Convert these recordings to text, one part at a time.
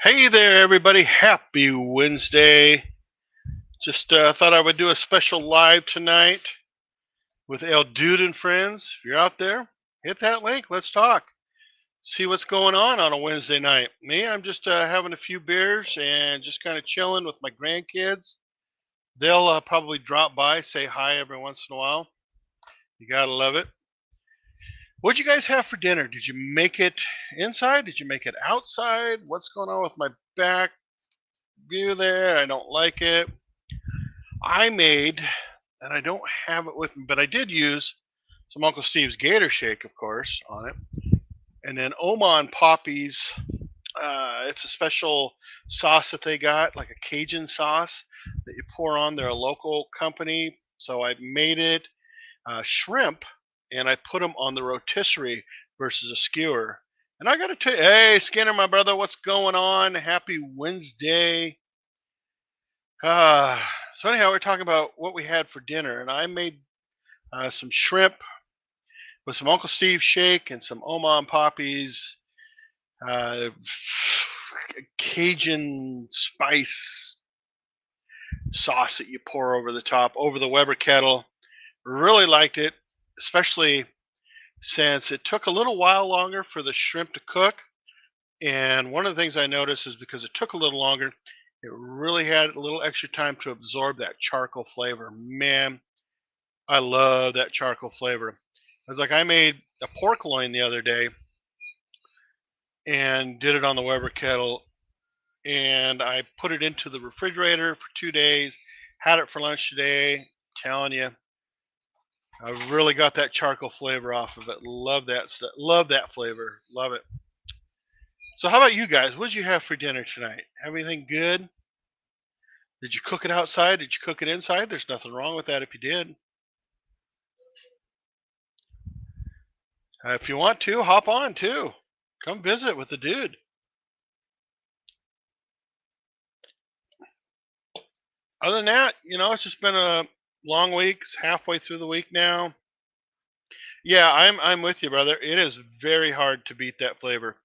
Hey there, everybody. Happy Wednesday. Just thought I would do a special live tonight with El Dude and friends. If you're out there, hit that link. Let's talk. See what's going on a Wednesday night. Me, I'm just having a few beers and just kind of chilling with my grandkids. They'll probably drop by, say hi every once in a while. You got to love it. What'd you guys have for dinner? Did you make it inside? Did you make it outside? What's going on with my back view there? I don't like it. I made, and I don't have it with me, but I did use some Uncle Steve's Gator Shake, of course, on it. And then Oman Poppy's, it's a special sauce that they got, like a Cajun sauce that you pour on. They're a local company. So I made it shrimp and I put them on the rotisserie versus a skewer. And I got to tell you, hey, Skinner, my brother, what's going on? Happy Wednesday. So anyhow, we're talking about what we had for dinner, and I made some shrimp with some Uncle Steve shake and some Oman Poppy's uh, Cajun spice sauce that you pour over the top over the Weber kettle. Really liked it, especially since it took a little while longer for the shrimp to cook. And one of the things I noticed is because it took a little longer, it really had a little extra time to absorb that charcoal flavor. Man, I love that charcoal flavor. I was like, I made a pork loin the other day and did it on the Weber kettle, and I put it into the refrigerator for 2 days. Had it for lunch today. Telling you, I really got that charcoal flavor off of it. Love that stuff. Love that flavor. Love it. So, how about you guys? What did you have for dinner tonight? Have anything good? Did you cook it outside? Did you cook it inside? There's nothing wrong with that if you did. If you want to, hop on too. Come visit with the dude. Other than that, it's just been a long week. It's halfway through the week now. Yeah, I'm with you, brother. It is very hard to beat that flavor.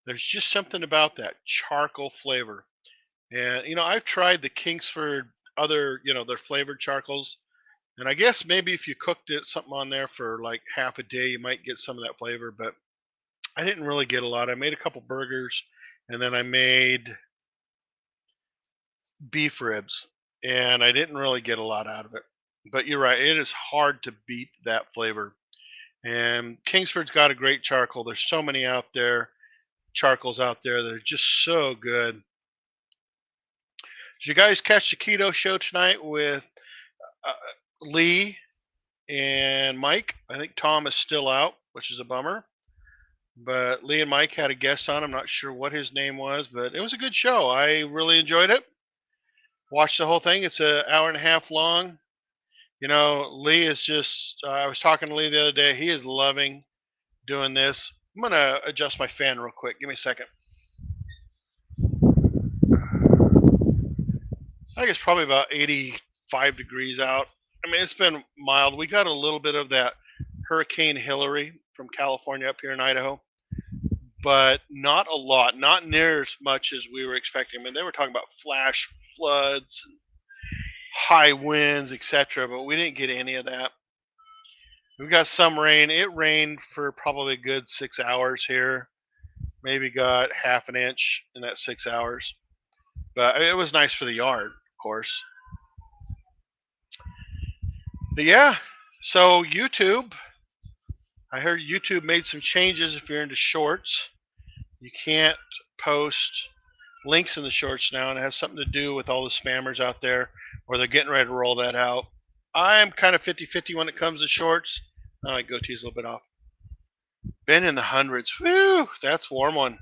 There's just something about that charcoal flavor. And I've tried the Kingsford other, their flavored charcoals. And I guess maybe if you cooked it something on there for like half a day, you might get some of that flavor, but I didn't really get a lot. I made a couple burgers and then I made beef ribs and I didn't really get a lot out of it. But you're right, it is hard to beat that flavor. And Kingsford's got a great charcoal. There's so many out there, charcoals out there that are just so good. Did you guys catch the keto show tonight with uh, Lee and Mike? I think Tom is still out, which is a bummer. But Lee and Mike had a guest on. I'm not sure what his name was, but it was a good show. I really enjoyed it. Watched the whole thing. It's an hour and a half long. Lee is just, I was talking to Lee the other day. He is loving doing this. I'm going to adjust my fan real quick. Give me a second. I think it's probably about 85 degrees out. I mean, it's been mild. We got a little bit of that Hurricane Hillary from California up here in Idaho, but not a lot, not near as much as we were expecting. I mean, they were talking about flash floods and high winds, etc., but we didn't get any of that. We got some rain. It rained for probably a good 6 hours here. Maybe got half an inch in that 6 hours. But it was nice for the yard, of course. But yeah, so YouTube. I heard YouTube made some changes if you're into shorts. You can't post links in the shorts now, and it has something to do with all the spammers out there, or they're getting ready to roll that out. I'm kind of 50-50 when it comes to shorts. My goatee's a little bit off. Been in the hundreds. Whew, that's a warm one.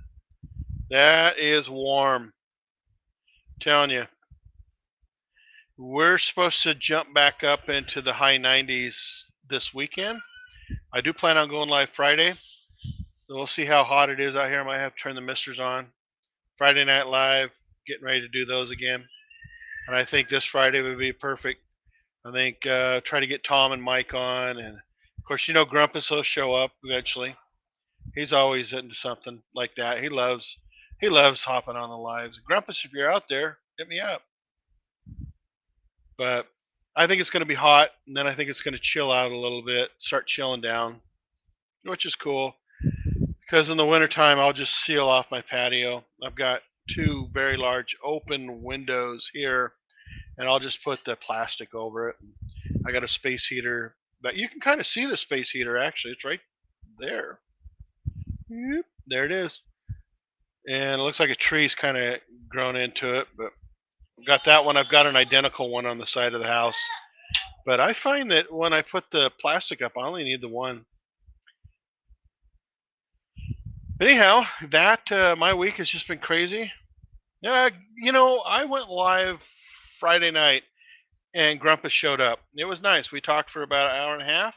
That is warm. I'm telling you. We're supposed to jump back up into the high 90s this weekend. I do plan on going live Friday. So we'll see how hot it is out here. I might have to turn the misters on. Friday Night Live, getting ready to do those again. And I think this Friday would be perfect. I think try to get Tom and Mike on. And of course, Grumpus will show up eventually. He's always into something like that. He loves hopping on the lives. Grumpus, if you're out there, hit me up. But I think it's going to be hot, and then I think it's going to chill out a little bit, start chilling down, which is cool. Because in the wintertime, I'll just seal off my patio. I've got two very large open windows here, and I'll just put the plastic over it. I got a space heater, but you can kind of see the space heater actually. It's right there. Yep, there it is. And it looks like a tree's kind of grown into it, but I've got that one. I've got an identical one on the side of the house. But I find that when I put the plastic up, I only need the one. Anyhow, that my week has just been crazy. I went live Friday night, and Grumpus showed up. It was nice. We talked for about an hour and a half,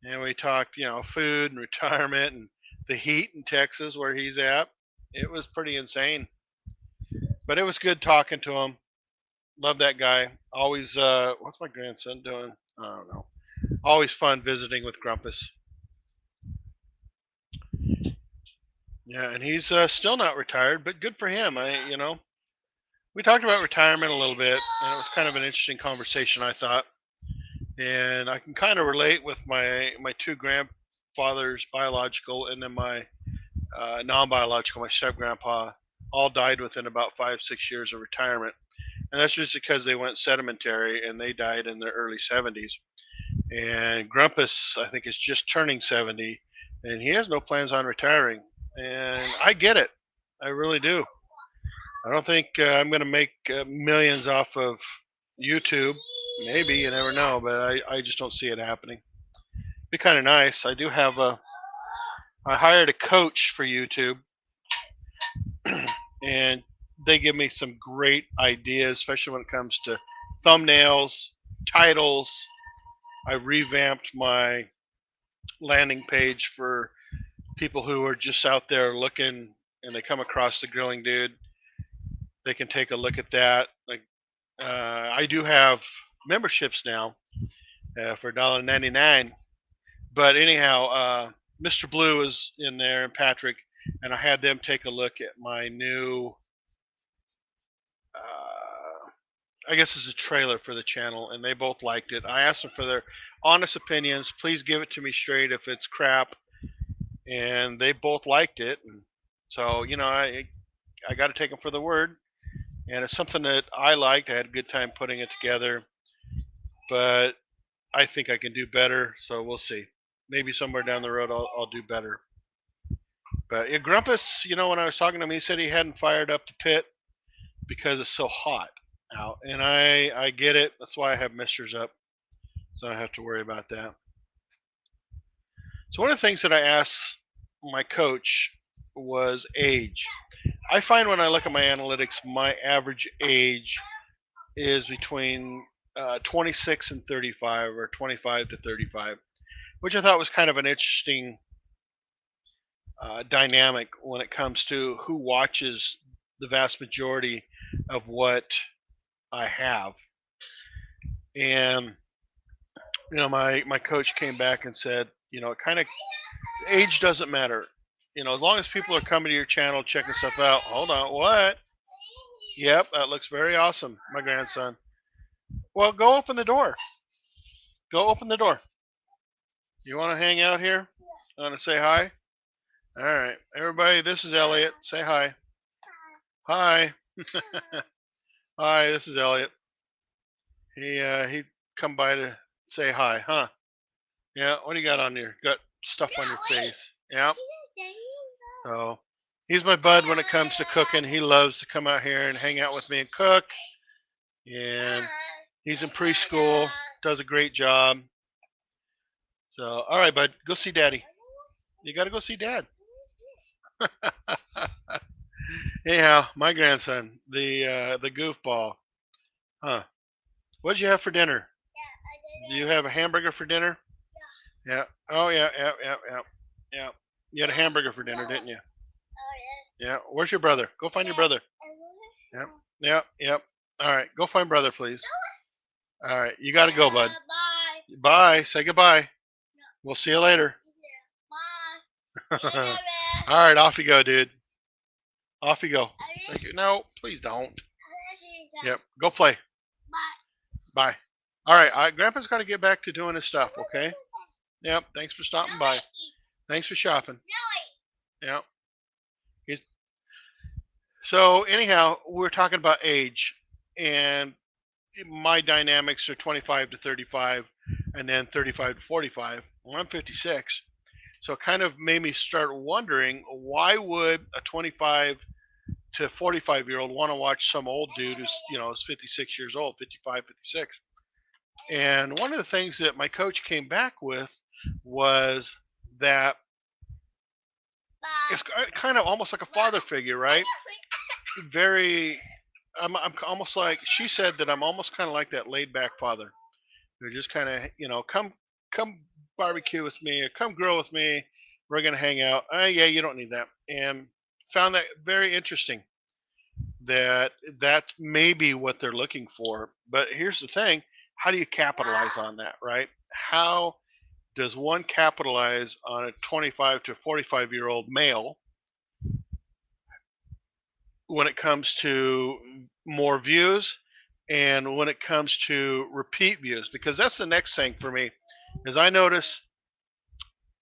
and we talked, food and retirement and the heat in Texas where he's at. It was pretty insane, but it was good talking to him. Love that guy. Always, what's my grandson doing? I don't know. Always fun visiting with Grumpus. Yeah, and he's still not retired, but good for him. We talked about retirement a little bit, and it was kind of an interesting conversation, I thought. And I can kind of relate with my two grandfathers, biological, and then my non-biological, my step-grandpa, all died within about 5-6 years of retirement. And that's just because they went sedimentary, and they died in their early 70s. And Grumpus, I think, is just turning 70, and he has no plans on retiring. And I get it. I really do. I don't think I'm going to make millions off of YouTube. Maybe, you never know, but I just don't see it happening. Be kind of nice. I hired a coach for YouTube, and they give me some great ideas, especially when it comes to thumbnails, titles. I revamped my landing page for people who are just out there looking and they come across the Grilling Dude. They can take a look at that. Like, I do have memberships now for $1.99. But anyhow, Mr. Blue is in there and Patrick, and I had them take a look at my new, I guess it's a trailer for the channel, and they both liked it. I asked them for their honest opinions. Please give it to me straight if it's crap. And they both liked it. And so, I got to take them for the word. And it's something that I liked. I had a good time putting it together. But I think I can do better, so we'll see. Maybe somewhere down the road I'll do better. But yeah, Grumpus, when I was talking to him, he said he hadn't fired up the pit because it's so hot out. And I get it. That's why I have misters up, so I don't have to worry about that. So one of the things that I asked my coach was age. I find when I look at my analytics, my average age is between 26 and 35, or 25 to 35, which I thought was kind of an interesting dynamic when it comes to who watches the vast majority of what I have. And my coach came back and said, age doesn't matter. As long as people are coming to your channel, checking stuff out. Hold on, what? Yep, that looks very awesome, my grandson. Well, go open the door. Go open the door. You want to hang out here? Want to say hi? All right, everybody, this is Elliot. Say hi. Hi. Hi, this is Elliot. He come by to say hi, huh? Yeah, what do you got on there? Got stuff on your face. Yeah. So he's my bud when it comes to cooking. He loves to come out here and hang out with me and cook. And he's in preschool, does a great job. So, all right, bud, go see Daddy. You got to go see Dad. Anyhow, my grandson, the goofball. Huh? What'd you have for dinner? Do you have a hamburger for dinner? Yeah. Oh, yeah. You had a hamburger for dinner, didn't you? Yeah. Where's your brother? Go find your brother. Yep. All right. Go find brother, please. All right. You got to go, bud. Bye. Say goodbye. We'll see you later. Bye. All right. Off you go, dude. Off you go. Thank you. No, please don't. Yep. Go play. Bye. All right. Grandpa's got to get back to doing his stuff. Okay. Yep. Thanks for stopping by. Thanks for shopping. Yep. He's, so anyhow, we're talking about age, and my dynamics are 25 to 35, and then 35 to 45. Well, I'm 56. So it kind of made me start wondering, why would a 25 to 45-year-old want to watch some old dude who's, is 56 years old, 55, 56? And one of the things that my coach came back with was that it's kind of almost like a father figure, right? Very, I'm almost like, she said that I'm almost kind of like that laid back father who just kind of, come barbecue with me, or come grill with me. We're going to hang out. Yeah, you don't need that. And found that very interesting, that that's maybe what they're looking for. But here's the thing. How do you capitalize on that, right? How does one capitalize on a 25 to 45-year-old male when it comes to more views and when it comes to repeat views? Because that's the next thing for me, is I notice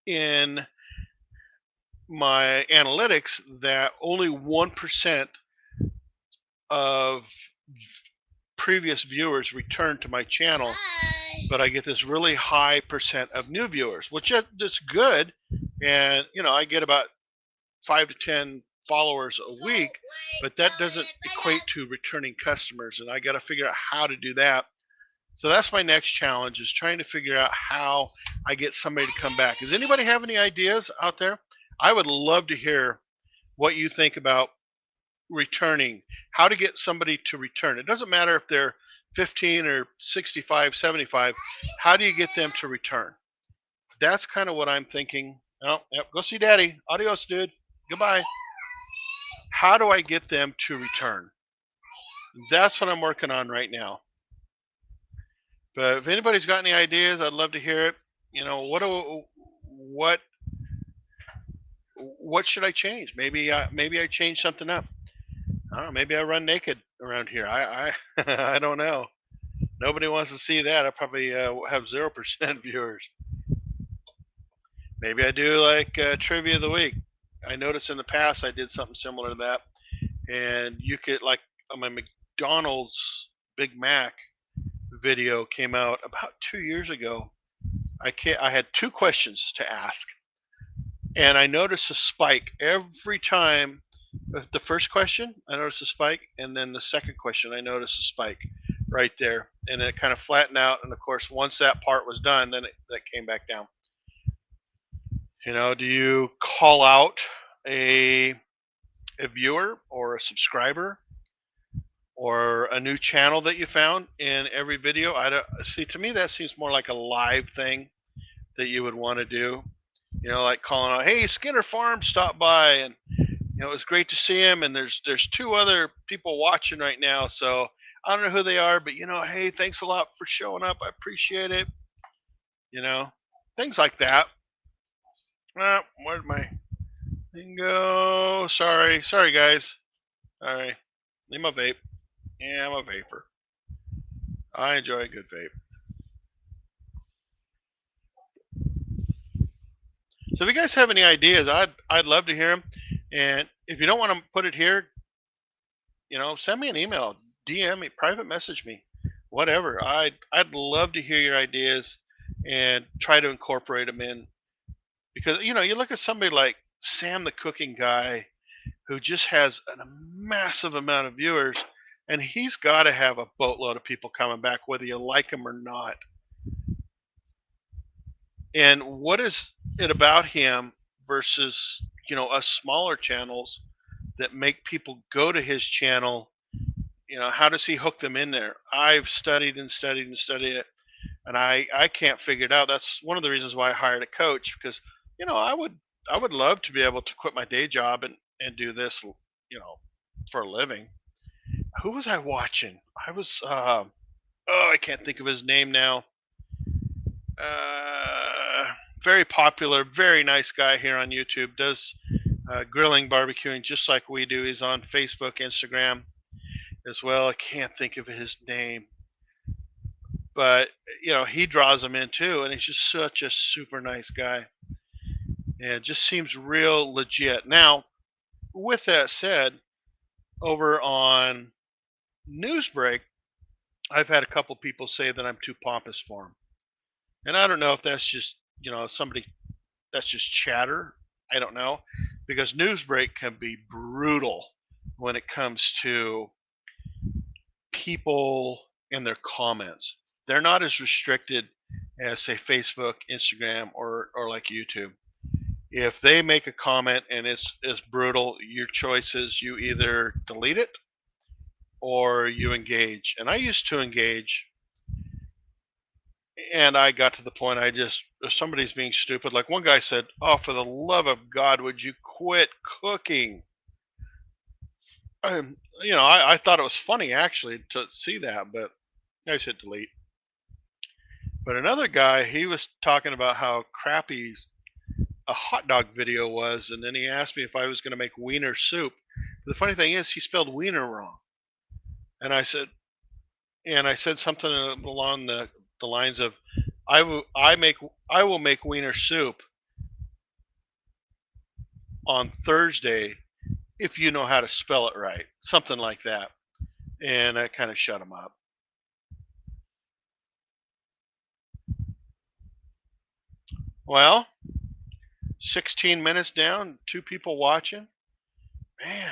in my analytics that only 1% of previous viewers return to my channel, but I get this really high percent of new viewers, which is good. And I get about 5 to 10 followers a week, but that doesn't equate to returning customers, and I got to figure out how to do that. So that's my next challenge, is trying to figure out how I get somebody to come back. Does anybody have any ideas out there? I would love to hear what you think about returning, how to get somebody to return. It doesn't matter if they're 15 or 65, 75. How do you get them to return? That's kind of what I'm thinking. Oh, yep, go see daddy. Adios, dude. Goodbye. How do I get them to return? That's what I'm working on right now. But if anybody's got any ideas, I'd love to hear it. What should I change? Maybe I change something up. I don't know, maybe I run naked around here. I I don't know. Nobody wants to see that. I probably have 0% viewers. Maybe I do like trivia of the week. I noticed in the past I did something similar to that, and you could, like, on my McDonald's Big Mac video came out about 2 years ago. I had 2 questions to ask, and I noticed a spike every time. The first question, I noticed a spike, and then the second question, I noticed a spike right there, and it kind of flattened out. And of course, once that part was done, then that came back down. Do you call out a viewer or a subscriber or a new channel that you found in every video? I don't see. To me, that seems more like a live thing that you would want to do. Like calling out, "Hey, Skinner Farm stopped by, and it was great to see him. And there's 2 other people watching right now. So I don't know who they are, but hey, thanks a lot for showing up. I appreciate it." Things like that. Where'd my thing go? Sorry, guys. All right, need my vape. Yeah, I'm a vapor. I enjoy a good vape. So if you guys have any ideas, I'd love to hear them. And if you don't want to put it here, send me an email, DM me, private message me, whatever. I'd love to hear your ideas and try to incorporate them in. Because you look at somebody like Sam the Cooking Guy, who just has a massive amount of viewers, and he's got to have a boatload of people coming back, whether you like him or not. And what is it about him versus us smaller channels that make people go to his channel? How does he hook them in there? I've studied and studied and studied it, and I can't figure it out. That's one of the reasons why I hired a coach, because I would love to be able to quit my day job and do this for a living. Who was I watching? I was I can't think of his name now. Very popular, very nice guy here on YouTube. Does grilling, barbecuing, just like we do. He's on Facebook, Instagram as well. I can't think of his name, but he draws them in too, and he's just such a super nice guy, and it just seems real legit. Now, with that said, over on Newsbreak, I've had a couple people say that I'm too pompous for him, and I don't know if that's just somebody that's just chatter. I don't know, because Newsbreak can be brutal when it comes to people in their comments. They're not as restricted as say Facebook, Instagram, or like YouTube. If they make a comment and it's brutal, your choice is you either delete it or you engage. And I used to engage, and I got to the point if somebody's being stupid, like one guy said, "Oh, for the love of God, would you quit cooking?" I thought it was funny actually to see that, but I just hit delete. But another guy, he was talking about how crappy a hot dog video was, and then he asked me if I was going to make wiener soup. The funny thing is, he spelled wiener wrong, and I said something along the lines of, I will make wiener soup on Thursday if you know how to spell it right," something like that, and I kind of shut him up. Well, 16 minutes down, 2 people watching. Man,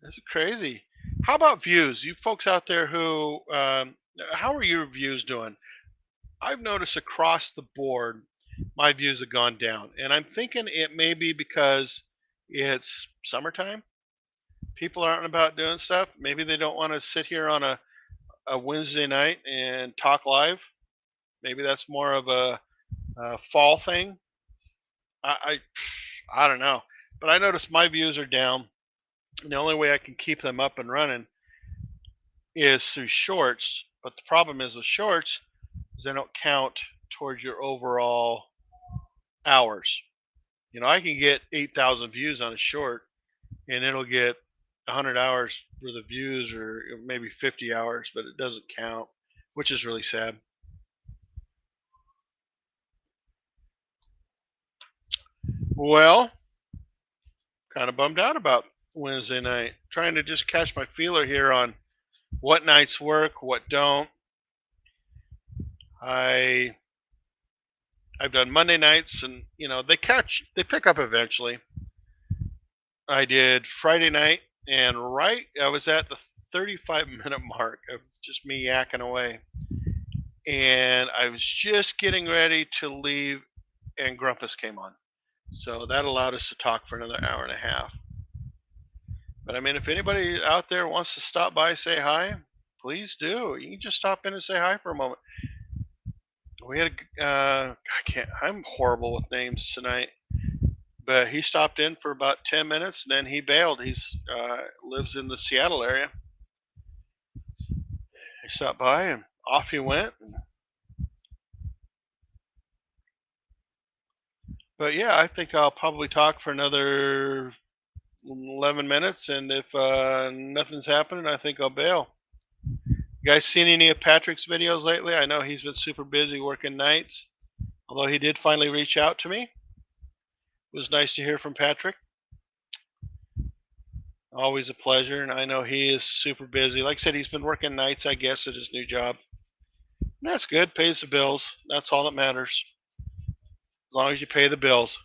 this is crazy. How about views? You folks out there how are your views doing? I've noticed across the board, my views have gone down. And I'm thinking it may be because it's summertime. People aren't about doing stuff. Maybe they don't want to sit here on a Wednesday night and talk live. Maybe that's more of a fall thing. I, I don't know. But I notice my views are down. And the only way I can keep them up and running is through shorts. But the problem is with shorts is they don't count towards your overall hours. I can get 8,000 views on a short, and it'll get 100 hours for the views, or maybe 50 hours, but it doesn't count, which is really sad. Well, kind of bummed out about Wednesday night. Trying to just catch my feeler here on what nights work, what don't. I've done Monday nights, and they pick up eventually. I did Friday night, and I was at the 35-minute mark of just me yakking away, and I was just getting ready to leave, and Grumpus came on, so that allowed us to talk for another hour and a half. But I mean, if anybody out there wants to stop by, say hi, please do. You can just stop in and say hi for a moment. We had I'm horrible with names tonight, but he stopped in for about 10 minutes, and then he bailed. He's lives in the Seattle area. He stopped by and off he went. But yeah, I think I'll probably talk for another 11 minutes, and if nothing's happening, I think I'll bail. You guys seen any of Patrick's videos lately? I know he's been super busy working nights, although he did finally reach out to me. It was nice to hear from Patrick. Always a pleasure, and I know he is super busy. Like I said, he's been working nights, I guess, at his new job. And that's good, pays the bills. That's all that matters. As long as you pay the bills.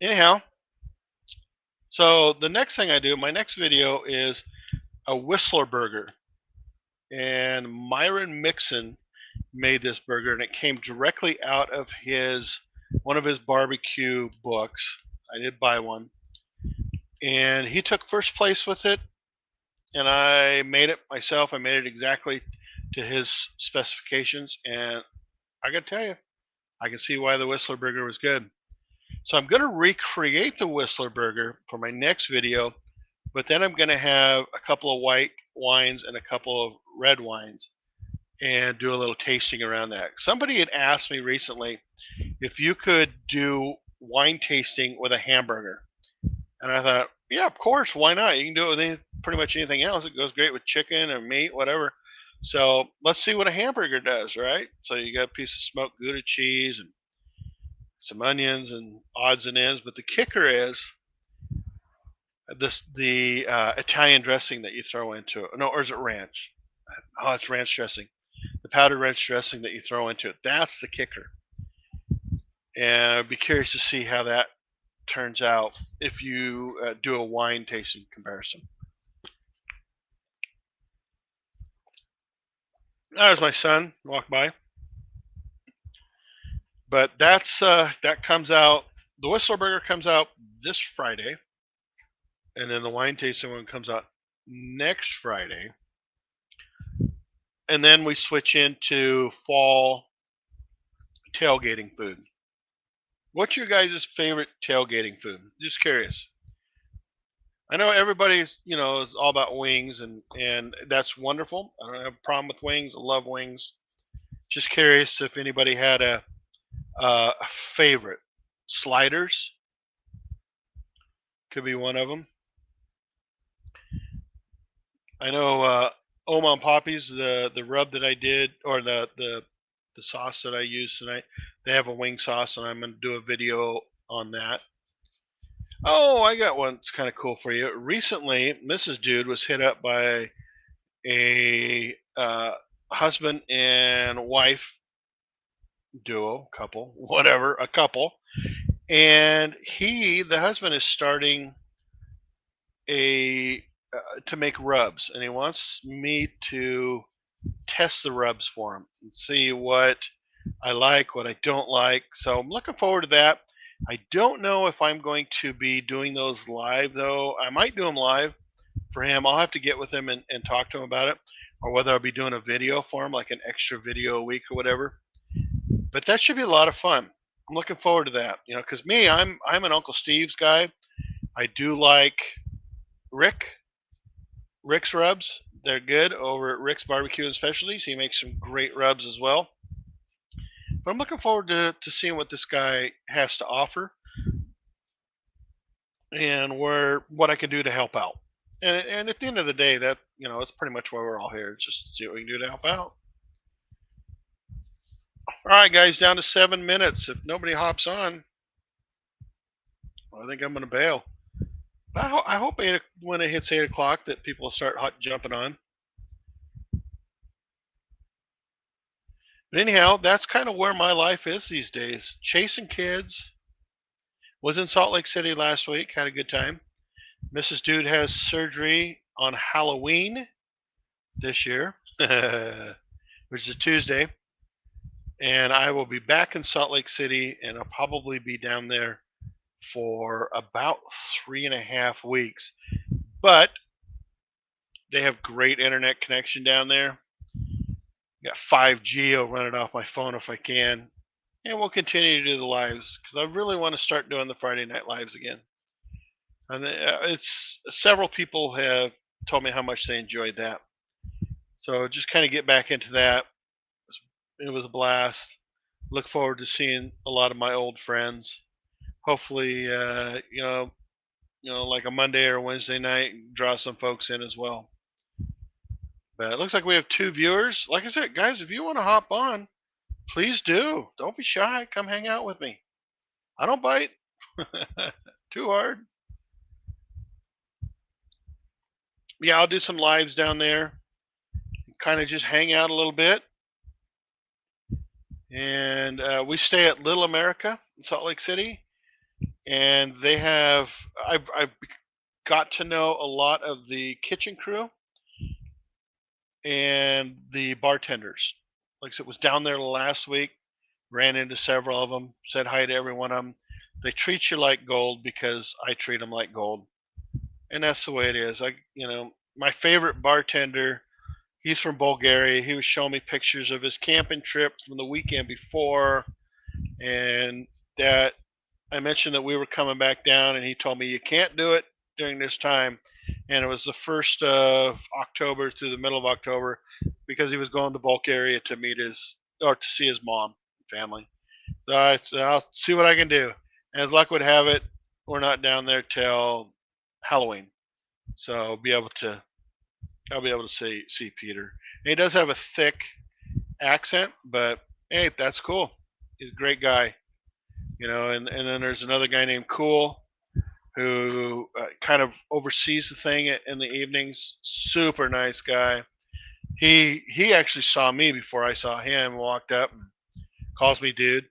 Anyhow, so the next thing I do, my next video is a Whistler burger. And Myron Mixon made this burger, and it came directly out of one of his barbecue books. I did buy one. And he took first place with it, and I made it myself. I made it exactly to his specifications, and I gotta tell you, I can see why the Whistler burger was good. So I'm going to recreate the Whistler burger for my next video, but then I'm going to have a couple of white wines and a couple of red wines and do a little tasting around that. Somebody had asked me recently if you could do wine tasting with a hamburger. And I thought, yeah, of course, why not? You can do it with pretty much anything else. It goes great with chicken or meat, whatever. So let's see what a hamburger does, right? So you got a piece of smoked Gouda cheese and some onions and odds and ends. But the kicker is the Italian dressing that you throw into it. No, or is it ranch? Oh, it's ranch dressing. The powdered ranch dressing that you throw into it. That's the kicker. And I'd be curious to see how that turns out if you do a wine tasting comparison. There's my son walk by, but that comes out. The Whistler Burger comes out this Friday, and then the wine tasting one comes out next Friday, and then we switch into fall tailgating food. What's your guys' favorite tailgating food? Just curious. I know everybody's, is all about wings, and that's wonderful. I don't have a problem with wings. I love wings. Just curious if anybody had a favorite. Sliders could be one of them. I know Oma and Poppy's the rub that I did, or the sauce that I used tonight. They have a wing sauce, and I'm going to do a video on that. Oh, I got one that's kind of cool for you. Recently, Mrs. Dude was hit up by a husband and wife duo, couple, whatever, a couple. And the husband is starting to make rubs, and he wants me to test the rubs for him and see what I like, what I don't like. So I'm looking forward to that. I don't know if I'm going to be doing those live, though. I might do them live for him. I'll have to get with him and talk to him about it, or whether I'll be doing a video for him, like an extra video a week or whatever. But that should be a lot of fun. I'm looking forward to that, because me, I'm an Uncle Steve's guy. I do like Rick's rubs. They're good over at Rick's Barbecue and Specialties. He makes some great rubs as well. But I'm looking forward to seeing what this guy has to offer and what I can do to help out. And at the end of the day, that it's pretty much why we're all here. Just see what we can do to help out. All right, guys, down to 7 minutes. If nobody hops on, I think I'm going to bail. I hope when it hits 8 o'clock that people will start jumping on. But anyhow, that's kind of where my life is these days. Chasing kids. Was in Salt Lake City last week. Had a good time. Mrs. Dude has surgery on Halloween this year, which is a Tuesday. And I will be back in Salt Lake City, and I'll probably be down there for about 3.5 weeks. But they have great internet connection down there. Got 5G. I'll run it off my phone if I can. And we'll continue to do the lives because I really want to start doing the Friday night lives again. And it's several people have told me how much they enjoyed that. So just kind of get back into that. It was a blast. Look forward to seeing a lot of my old friends. Hopefully, like a Monday or Wednesday night, draw some folks in as well. But it looks like we have 2 viewers. Like I said, guys, if you want to hop on, please do. Don't be shy. Come hang out with me. I don't bite. Too hard. Yeah, I'll do some lives down there. Kind of just hang out a little bit. And we stay at Little America in Salt Lake City. And they have, I've got to know a lot of the kitchen crew and the bartenders. Like I said, was down there last week, ran into several of them, said hi to every one of them. They treat you like gold because I treat them like gold. And that's the way it is. My favorite bartender, he's from Bulgaria. He was showing me pictures of his camping trip from the weekend before. And that I mentioned that we were coming back down, and he told me you can't do it during this time. And it was the 1st of October through the middle of October because he was going to Bulgaria to meet his or to see his mom and family. So I'll see what I can do. As luck would have it, we're not down there till Halloween, so I'll be able to see Peter. And he does have a thick accent, but hey, that's cool. He's a great guy, you know. And then there's another guy named Cool who kind of oversees the thing in the evenings. Super nice guy. He actually saw me before I saw him. Walked up and calls me dude.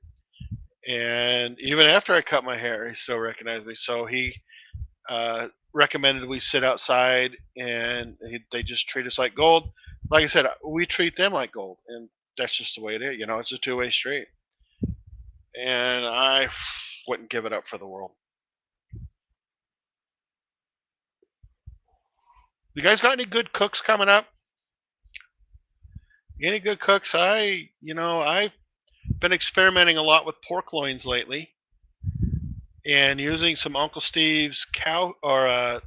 And even after I cut my hair, he still recognized me. So he recommended we sit outside, and they just treat us like gold. Like I said, we treat them like gold, and that's just the way it is. You know, it's a two-way street, and I wouldn't give it up for the world. You guys got any good cooks coming up? Any good cooks? I've been experimenting a lot with pork loins lately, and using some Uncle Steve's cow or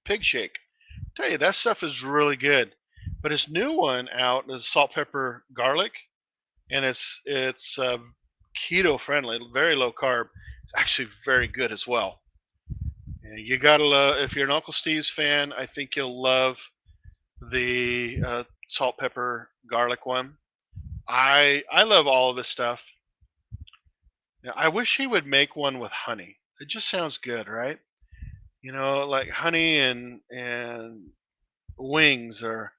pig shake. Tell you that stuff is really good. But his new one out is salt, pepper, garlic, and it's keto friendly, very low carb. It's actually very good as well. And you gotta love if you're an Uncle Steve's fan. I think you'll love the salt, pepper, garlic one. I love all of his stuff. Now, I wish he would make one with honey. It just sounds good, right? You know, like honey and wings or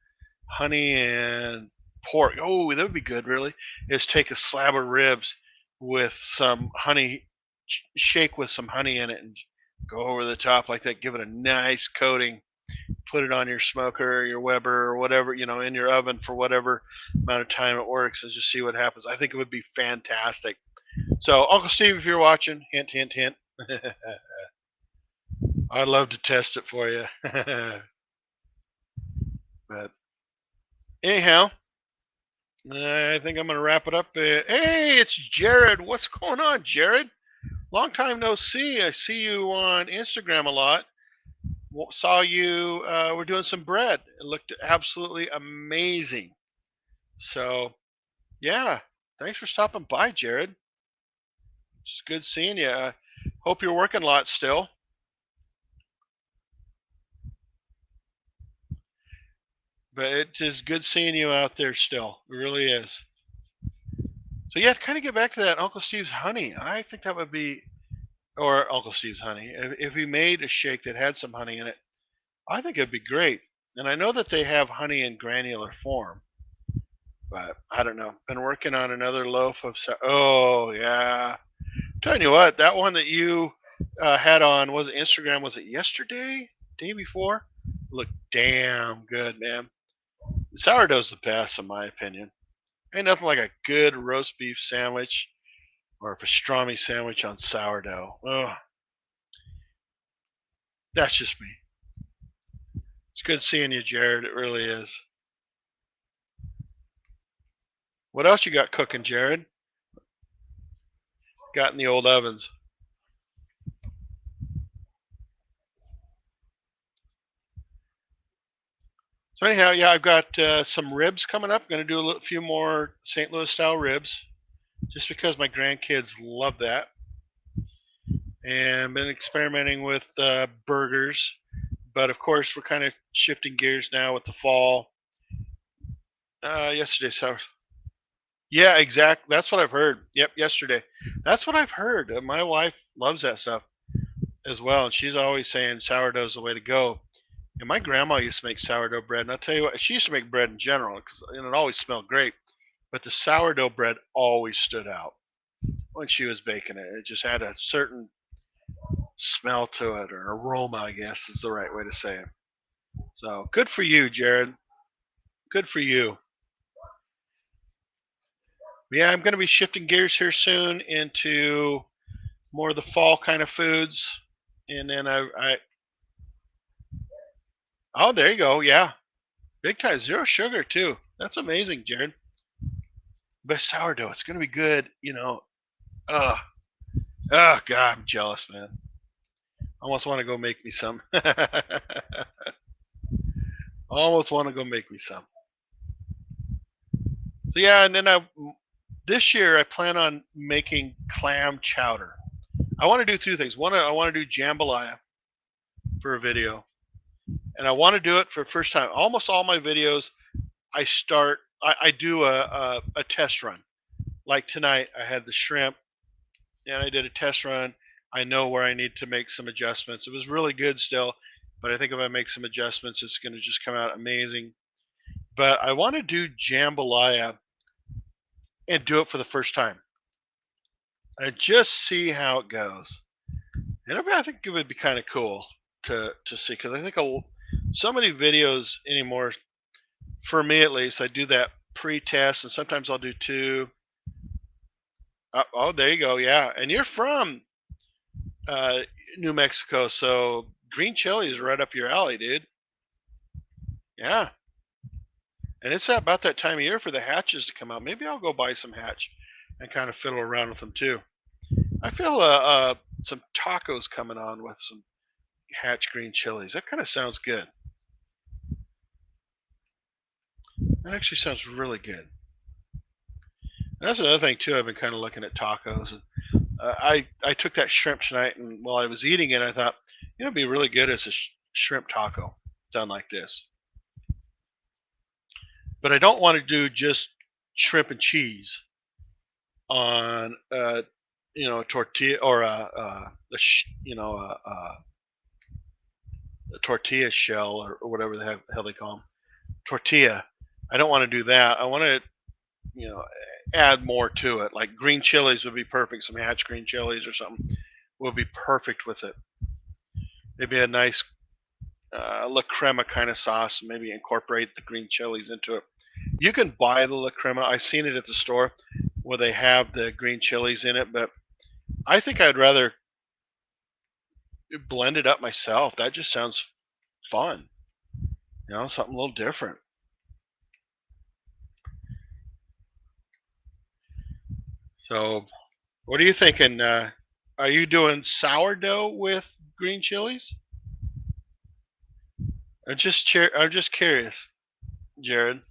honey and pork. Oh, that would be good, really. Is take a slab of ribs with some honey, shake with some honey in it, and go over the top like that. Give it a nice coating. Put it on your smoker, your Weber, or whatever, you know, in your oven for whatever amount of time it works, and just see what happens. I think it would be fantastic. So, Uncle Steve, if you're watching, hint, hint, hint. I'd love to test it for you. But anyhow, I think I'm going to wrap it up. Hey, it's Jared. What's going on, Jared? Long time no see. I see you on Instagram a lot. Saw you. We're doing some bread. It looked absolutely amazing. So, yeah. Thanks for stopping by, Jared. It's good seeing you. Hope you're working a lot still. But it is good seeing you out there still. It really is. So yeah, to kind of get back to that Uncle Steve's honey, I think that would be, or Uncle Steve's honey. If he made a shake that had some honey in it, I think it'd be great. And I know that they have honey in granular form, but I don't know. Been working on another loaf of. Oh yeah, telling you what, that one that you had on was it Instagram? Was it yesterday? Day before? Looked damn good, man. Sourdough's the best, in my opinion. Ain't nothing like a good roast beef sandwich or a pastrami sandwich on sourdough. Oh, that's just me. It's good seeing you, Jared. It really is. What else you got cooking, Jared? Got in the old ovens. So anyhow, yeah, I've got some ribs coming up. Going to do a few more St. Louis style ribs, just because my grandkids love that. And been experimenting with burgers, but of course we're kind of shifting gears now with the fall. Yesterday, so yeah, exact. That's what I've heard. Yep, yesterday. That's what I've heard. My wife loves that stuff as well, and she's always saying sourdough's the way to go. And my grandma used to make sourdough bread, and I'll tell you what, she used to make bread in general, and it always smelled great. But the sourdough bread always stood out when she was baking it. It just had a certain smell to it, or aroma, I guess is the right way to say it. So good for you, Jared. Good for you. Yeah, I'm going to be shifting gears here soon into more of the fall kind of foods, and then oh, there you go. Yeah, big time, zero sugar too. That's amazing, Jared. But sourdough, it's going to be good. You know, oh, oh God, I'm jealous, man. Almost want to go make me some. Almost want to go make me some. So yeah, and then this year I plan on making clam chowder. I want to do two things. One, I want to do jambalaya for a video, and I want to do it for the first time. Almost all my videos, I do a test run. Like tonight, I had the shrimp, and I did a test run. I know where I need to make some adjustments. It was really good still, but I think if I make some adjustments, it's going to just come out amazing. But I want to do jambalaya and do it for the first time and just see how it goes. And I think it would be kind of cool to see, because I think so many videos anymore, for me at least, I do that pre-test, and sometimes I'll do two. Oh, there you go. Yeah, and you're from uh, New Mexico, so green chili is right up your alley, dude. Yeah, and it's about that time of year for the hatches to come out. Maybe I'll go buy some hatch and kind of fiddle around with them too. I feel some tacos coming on with some hatch green chilies. That kind of sounds good. That actually sounds really good. And that's another thing too. I've been kind of looking at tacos. And, I took that shrimp tonight, and while I was eating it, I thought, it'd be really good as a shrimp taco done like this. But I don't want to do just shrimp and cheese on a tortilla, or a tortilla shell, or whatever the hell they call them, tortilla. I don't want to do that. I want to you know add more to it. Like green chilies would be perfect. Some hatch green chilies or something would be perfect with it. Maybe a nice La Crema kind of sauce, and maybe incorporate the green chilies into it. You can buy the La Crema. I've seen it at the store where they have the green chilies in it, but I think I'd rather blend it up myself. That just sounds fun. Something a little different. So, what are you thinking? Are you doing sourdough with green chilies? I'm just curious, Jared.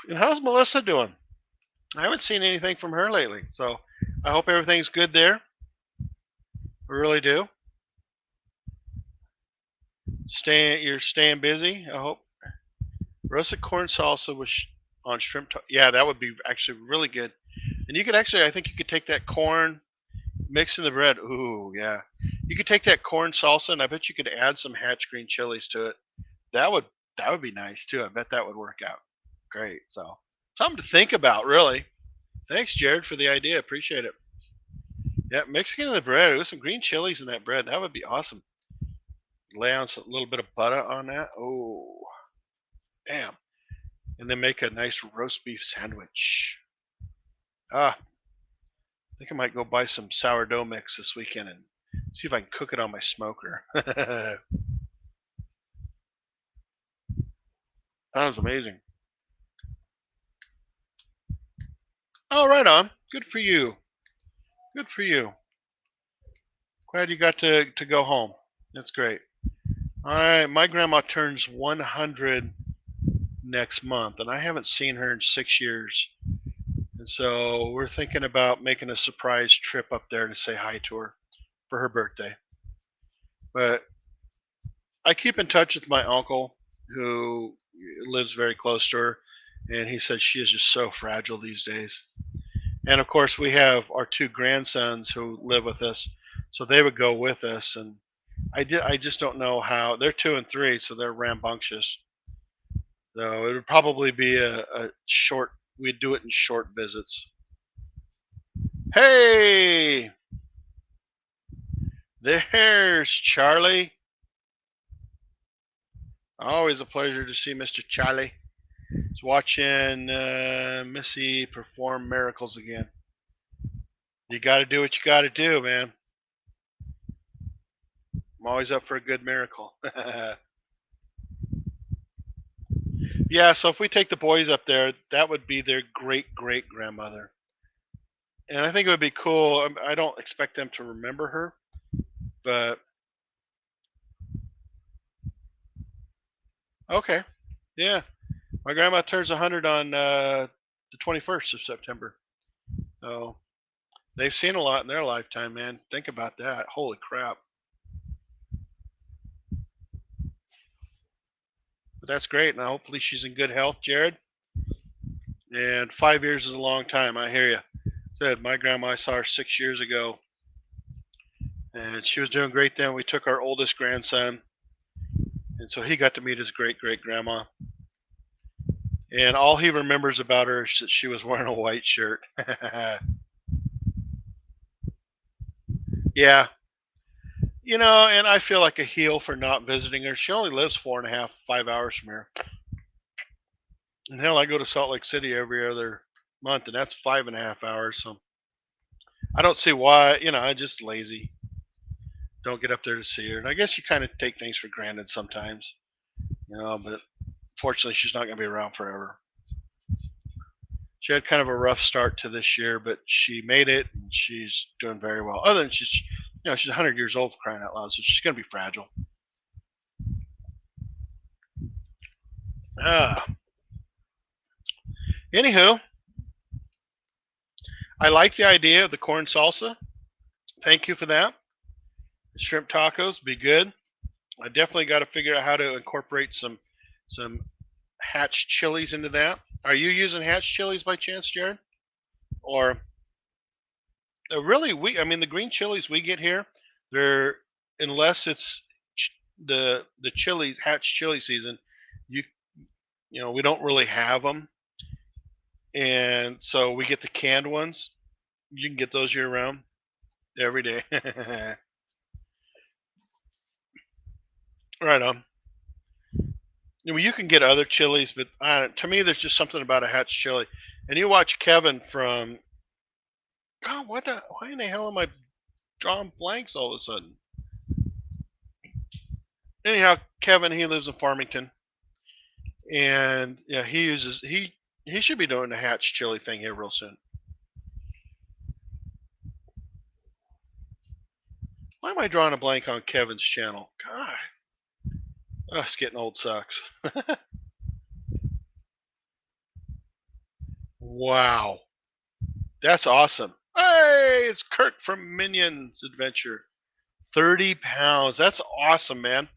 And how's Melissa doing? I haven't seen anything from her lately, so I hope everything's good there. I really do. You're staying busy. I hope. Roasted corn salsa with on shrimp. Yeah, that would be actually really good. And you could actually, I think you could take that corn, mix in the bread. Ooh, yeah. You could take that corn salsa, and I bet you could add some hatch green chilies to it. That would that would be nice too. I bet that would work out great. So something to think about, really. Thanks, Jared, for the idea. Appreciate it. Yeah, mixing in the bread with some green chilies in that bread. That would be awesome. Lay on a little bit of butter on that. Oh, damn. And then make a nice roast beef sandwich. Ah, I think I might go buy some sourdough mix this weekend and see if I can cook it on my smoker. Sounds amazing. Oh, right on. Good for you. Good for you. Glad you got to go home. That's great. All right, my grandma turns 100 next month, and I haven't seen her in 6 years. And so we're thinking about making a surprise trip up there to say hi to her for her birthday. But I keep in touch with my uncle, who lives very close to her, and he says she is just so fragile these days. And of course, we have our two grandsons who live with us, so they would go with us. And I just don't know how. They're 2 and 3, so they're rambunctious. So it would probably be a short. We'd do it in short visits. Hey, there's Charlie. Always a pleasure to see Mr. Charlie. He's watching Missy perform miracles again. You got to do what you got to do, man. I'm always up for a good miracle. Yeah, so if we take the boys up there, that would be their great great grandmother. And I think it would be cool. I don't expect them to remember her, but okay. Yeah, my grandma turns 100 on the 21st of September. So they've seen a lot in their lifetime, man. Think about that. Holy crap. But that's great. Now, hopefully, she's in good health, Jared. And 5 years is a long time. I hear you. Said my grandma, I saw her 6 years ago, and she was doing great then. We took our oldest grandson, and so he got to meet his great great grandma. And all he remembers about her is that she was wearing a white shirt. Yeah, and I feel like a heel for not visiting her. She only lives 4.5, 5 hours from here. And hell, I go to Salt Lake City every other month, and that's 5.5 hours. So I don't see why. I just lazy. Don't get up there to see her. And I guess you kind of take things for granted sometimes. But fortunately, she's not going to be around forever. She had kind of a rough start to this year, but she made it, and she's doing very well. Other than she's 100 years old, for crying out loud, so she's going to be fragile. Ah, anywho, I like the idea of the corn salsa. Thank you for that. The shrimp tacos be good. I definitely got to figure out how to incorporate some hatch chilies into that. Are you using hatch chilies by chance, Jared? Or really, the green chilies we get here, they're unless it's the chili hatch chili season, you we don't really have them, and so we get the canned ones. You can get those year round, every day. Right on. You can get other chilies, but to me, there's just something about a hatch chili. And you watch Kevin from God, why in the hell am I drawing blanks all of a sudden? Anyhow, Kevin, he lives in Farmington, and yeah, he should be doing the hatch chili thing here real soon. Why am I drawing a blank on Kevin's channel? God, us getting old sucks. Wow, that's awesome. Hey, it's Kirk from Minions Adventure. 30 pounds. That's awesome, man.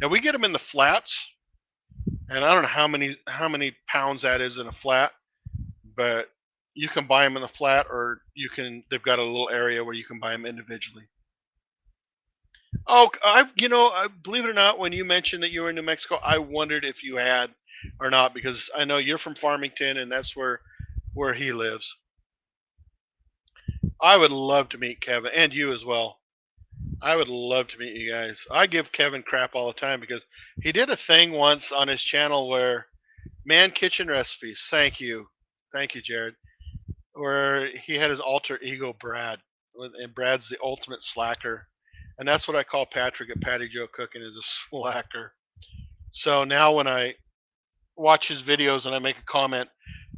Now we get them in the flats, and I don't know how many pounds that is in a flat, but you can buy them in the flat, or they've got a little area where you can buy them individually. Oh, believe it or not, when you mentioned that you were in New Mexico, I wondered if you had or not, because I know you're from Farmington, and that's where he lives. I would love to meet Kevin, and you as well. I would love to meet you guys. I give Kevin crap all the time because he did a thing once on his channel where Man Kitchen Recipes. Thank you, Jared. Where he had his alter ego Brad, and Brad's the ultimate slacker, and that's what I call Patrick at Patty Joe Cooking, is a slacker. So now when I watch his videos and I make a comment,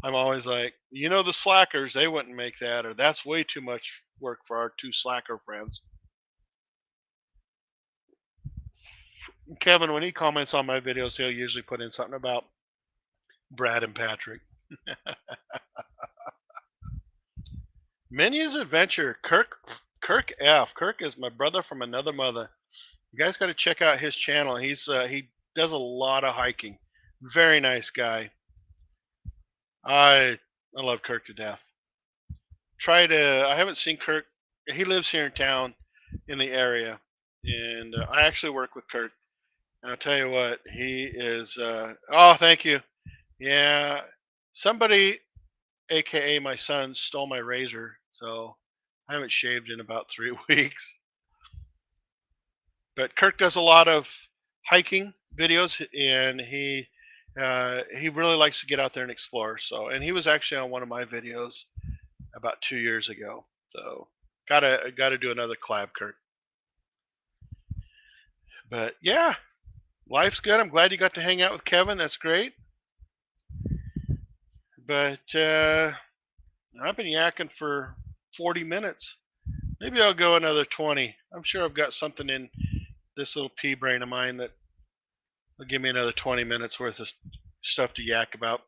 I'm always like, the slackers, they wouldn't make that, or that's way too much work for our two slacker friends. Kevin, when he comments on my videos, he'll usually put in something about Brad and Patrick. Minions Adventure, Kirk F. Kirk is my brother from another mother. You guys got to check out his channel. He does a lot of hiking. Very nice guy. I love Kirk to death. I haven't seen Kirk. He lives here in town, in the area, and I actually work with Kirk. And I'll tell you what, he is. Oh, thank you. Yeah, somebody, aka my son, stole my razor, so I haven't shaved in about 3 weeks. But Kirk does a lot of hiking videos, and he really likes to get out there and explore. So, and he was actually on one of my videos about 2 years ago. So, gotta do another collab, Kirk. But yeah, life's good. I'm glad you got to hang out with Kevin. That's great. But I've been yakking for 40 minutes. Maybe I'll go another 20. I'm sure I've got something in this little pea brain of mine that will give me another 20 minutes worth of stuff to yak about.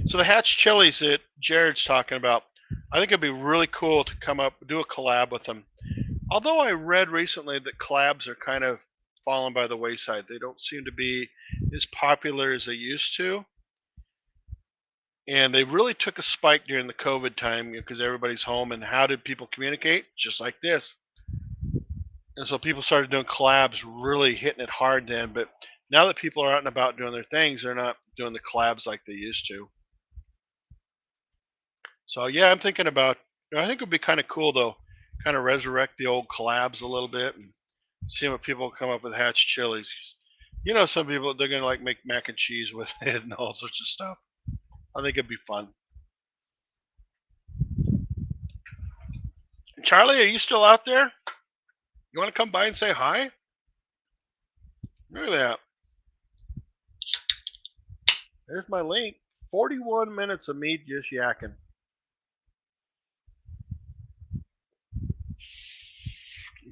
So the Hatch chilies that Jared's talking about, I think it'd be really cool to come up do a collab with them. Although I read recently that collabs are kind of fallen by the wayside. They don't seem to be as popular as they used to. And they really took a spike during the COVID time because everybody's home. And how did people communicate? Just like this. And so people started doing collabs, really hitting it hard then. But now that people are out and about doing their things, they're not doing the collabs like they used to. So yeah, I'm thinking about. I think it would be kind of cool though, kind of resurrect the old collabs a little bit and see what people come up with Hatch chilies. Some people they're gonna like make mac and cheese with it and all sorts of stuff. I think it'd be fun. Charlie, are you still out there? You want to come by and say hi? Look at that. There's my link. 41 minutes of me just yakking.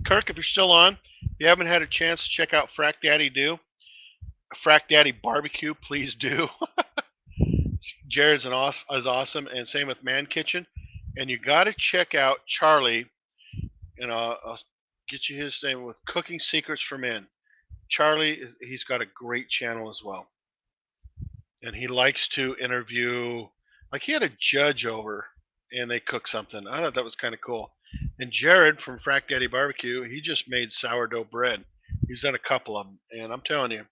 Kirk, if you're still on, if you haven't had a chance to check out Frack Daddy Frack Daddy Barbecue, please do. Jared's is awesome, and same with Man Kitchen. And you got to check out Charlie, and I'll get you his name with Cooking Secrets for Men. Charlie, he's got a great channel as well, and he likes to interview. Like he had a judge over, and they cook something. I thought that was kind of cool. And Jared from Frack Daddy Barbecue, he just made sourdough bread. He's done a couple of them, and I'm telling you,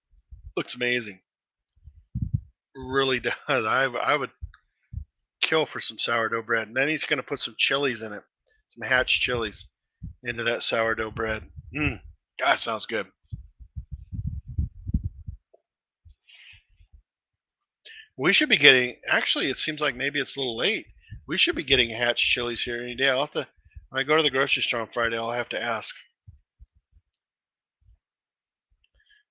looks amazing. Really does. I would kill for some sourdough bread. And then he's going to put some chilies in it, some Hatch chilies into that sourdough bread. God, sounds good. We should be getting. Actually, it seems like maybe it's a little late. We should be getting Hatch chilies here any day. I'll have to. When I go to the grocery store on Friday, I'll have to ask.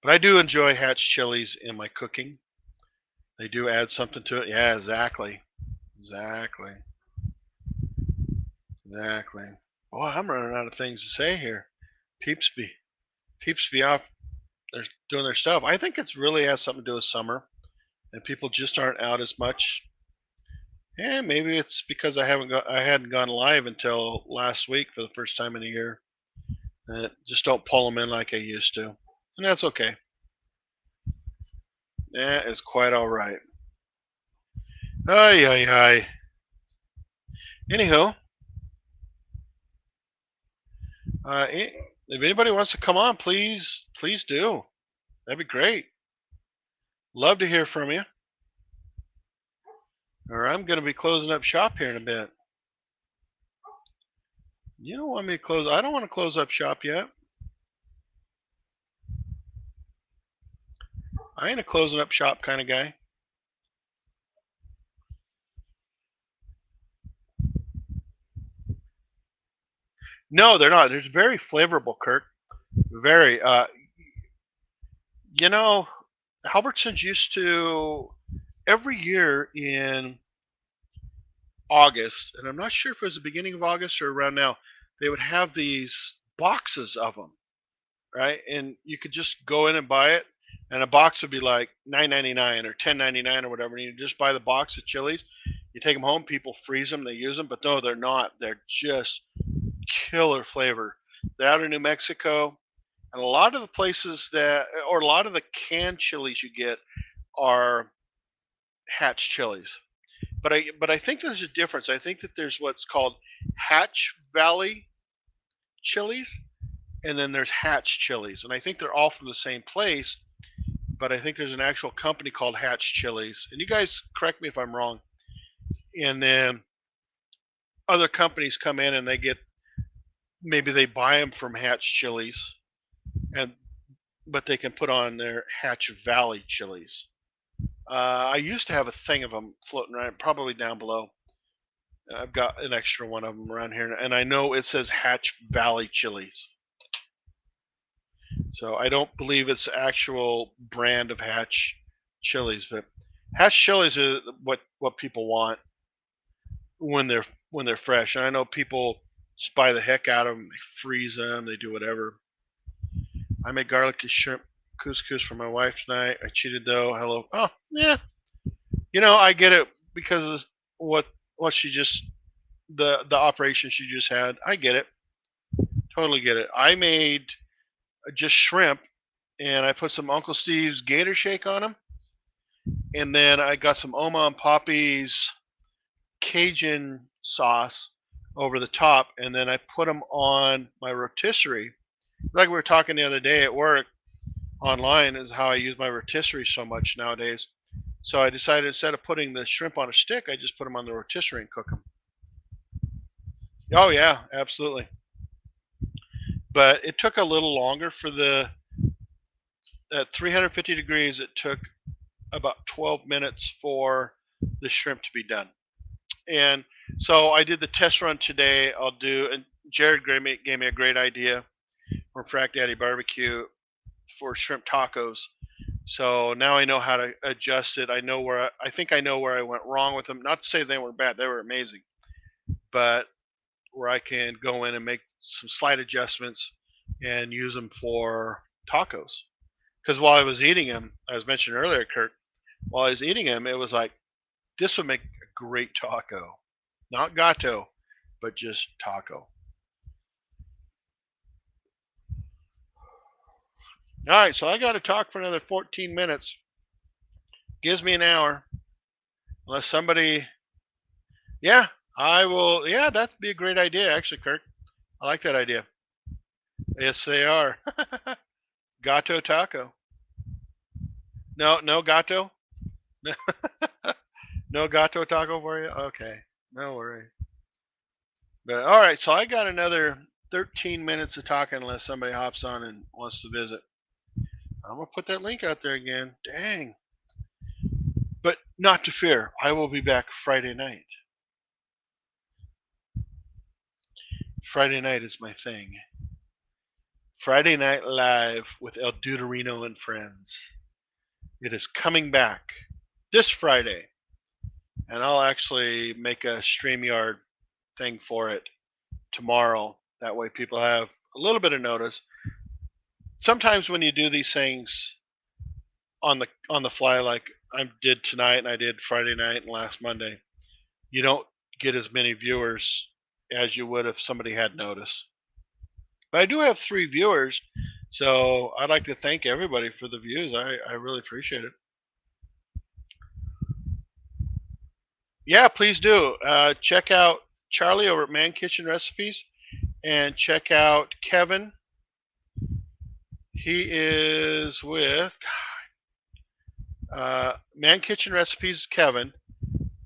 But I do enjoy Hatch chilies in my cooking. They do add something to it. Yeah, exactly. Exactly. Boy, I'm running out of things to say here. Peeps be off. They're doing their stuff. I think it's really has something to do with summer, and people just aren't out as much. And maybe it's because I hadn't gone live until last week for the first time in a year. Just don't pull them in like I used to, and that's okay. That is quite all right. Ay ay ay. Anyhow, if anybody wants to come on, please do. That'd be great. Love to hear from you. Or I'm going to be closing up shop here in a bit. You don't want me to close? I don't want to close up shop yet. I ain't a closing up shop kind of guy. No, they're not. They're very flavorful, Kirk. Very. Albertsons used to every year in August, and I'm not sure if it was the beginning of August or around now, they would have these boxes of them, right? And you could just go in and buy it, and a box would be like $9.99 or $10.99 or whatever. And you just buy the box of chilies. You take them home. People freeze them. They use them, but no, they're not. They're just killer flavor. They're out of New Mexico, and a lot of the places or a lot of the canned chilies you get are Hatch chilies. But I think there's a difference. I think that there's what's called Hatch Valley chilies, and then there's Hatch chilies, and I think they're all from the same place. But I think there's an actual company called Hatch chilies, and you guys correct me if I'm wrong. And then other companies come in and maybe they buy them from Hatch chilies, but they can put on their Hatch Valley chilies. I used to have a thing of them floating around, probably down below. I've got an extra one of them around here, and I know it says Hatch Valley chilies. So I don't believe it's actual brand of Hatch chilies, but Hatch chilies is what people want when they're fresh. And I know people just buy the heck out of them. They freeze them. They do whatever. I made garlic shrimp couscous for my wife tonight. I cheated though. Hello. Oh yeah. I get it because of what what she just the operation she just had. I get it. Totally get it. I made just shrimp and I put some Uncle Steve's Gator Shake on them, and then I got some Oma and Poppy's Cajun sauce over the top, and then I put them on my rotisserie. Like we were talking the other day at work online, is how I use my rotisserie so much nowadays. So I decided instead of putting the shrimp on a stick, I just put them on the rotisserie and cook them. Oh yeah, absolutely. But it took a little longer for the at 350 degrees. It took about 12 minutes for the shrimp to be done. And so I did the test run today. And Jared gave me a great idea from Frack Daddy Barbecue for shrimp tacos. So now I know how to adjust it. I think I know where I went wrong with them. Not to say they were bad, they were amazing, but where I can go in and make some slight adjustments and use them for tacos. Because while I was eating them, as mentioned earlier, Kurt, while I was eating them, it was like, this would make a great taco. Not gato, but just taco. All right, so I got to talk for another 14 minutes. Gives me an hour. Unless somebody, yeah, I will. Yeah, that'd be a great idea, actually, Kirk. I like that idea. Yes, they are. Gato taco. No, no gato. No gato taco for you. Okay, no worries. But all right, so I got another 13 minutes of talking unless somebody hops on and wants to visit. I'm gonna put that link out there again. Dang. But not to fear, I will be back Friday night. Friday night is my thing. Friday Night Live with El Deuterino and friends. It is coming back this Friday, and I'll actually make a StreamYard thing for it tomorrow. That way, people have a little bit of notice. Sometimes when you do these things on the fly, like I did tonight and I did Friday night and last Monday, you don't get as many viewers as you would if somebody had notice. But I do have 3 viewers, so I'd like to thank everybody for the views. I really appreciate it. Yeah, please do. Check out Charlie over at Man Kitchen Recipes, and check out Kevin. He is with Man Kitchen Recipes, Kevin,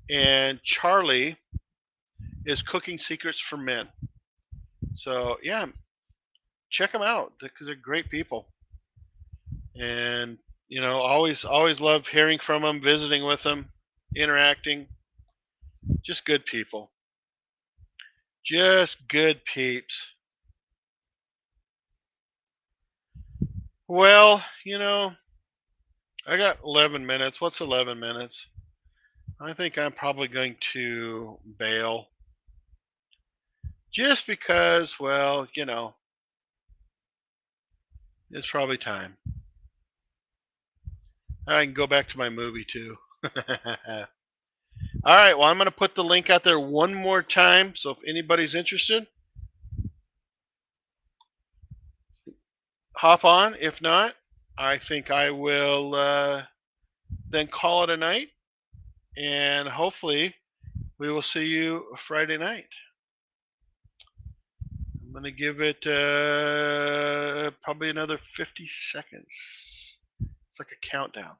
and Charlie is Cooking Secrets for Men. So yeah, check them out because they're great people, and always love hearing from them, visiting with them, interacting. Just good people. Just good peeps. Well, I got 11 minutes. What's 11 minutes? I think I'm probably going to bail. Just because, well, it's probably time. I can go back to my movie too. All right, well, I'm going to put the link out there one more time. So if anybody's interested, hop on. If not, I think I will then call it a night. And hopefully, we will see you Friday night. I'm going to give it probably another 50 seconds. It's like a countdown.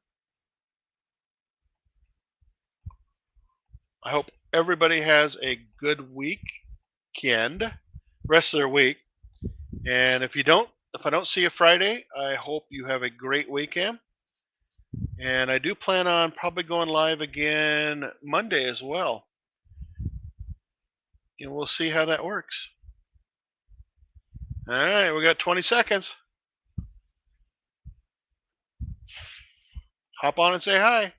I hope everybody has a good weekend, rest of their week. And if I don't see you Friday, I hope you have a great weekend. And I do plan on probably going live again Monday as well. And we'll see how that works. All right, we got 20 seconds. Hop on and say hi.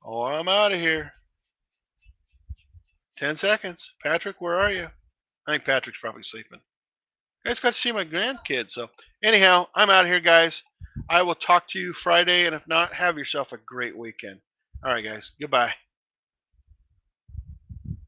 Or I'm out of here. 10 seconds. Patrick, where are you? I think Patrick's probably sleeping. I just got to see my grandkids. So anyhow, I'm out of here, guys. I will talk to you Friday, and if not, have yourself a great weekend. All right, guys. Goodbye.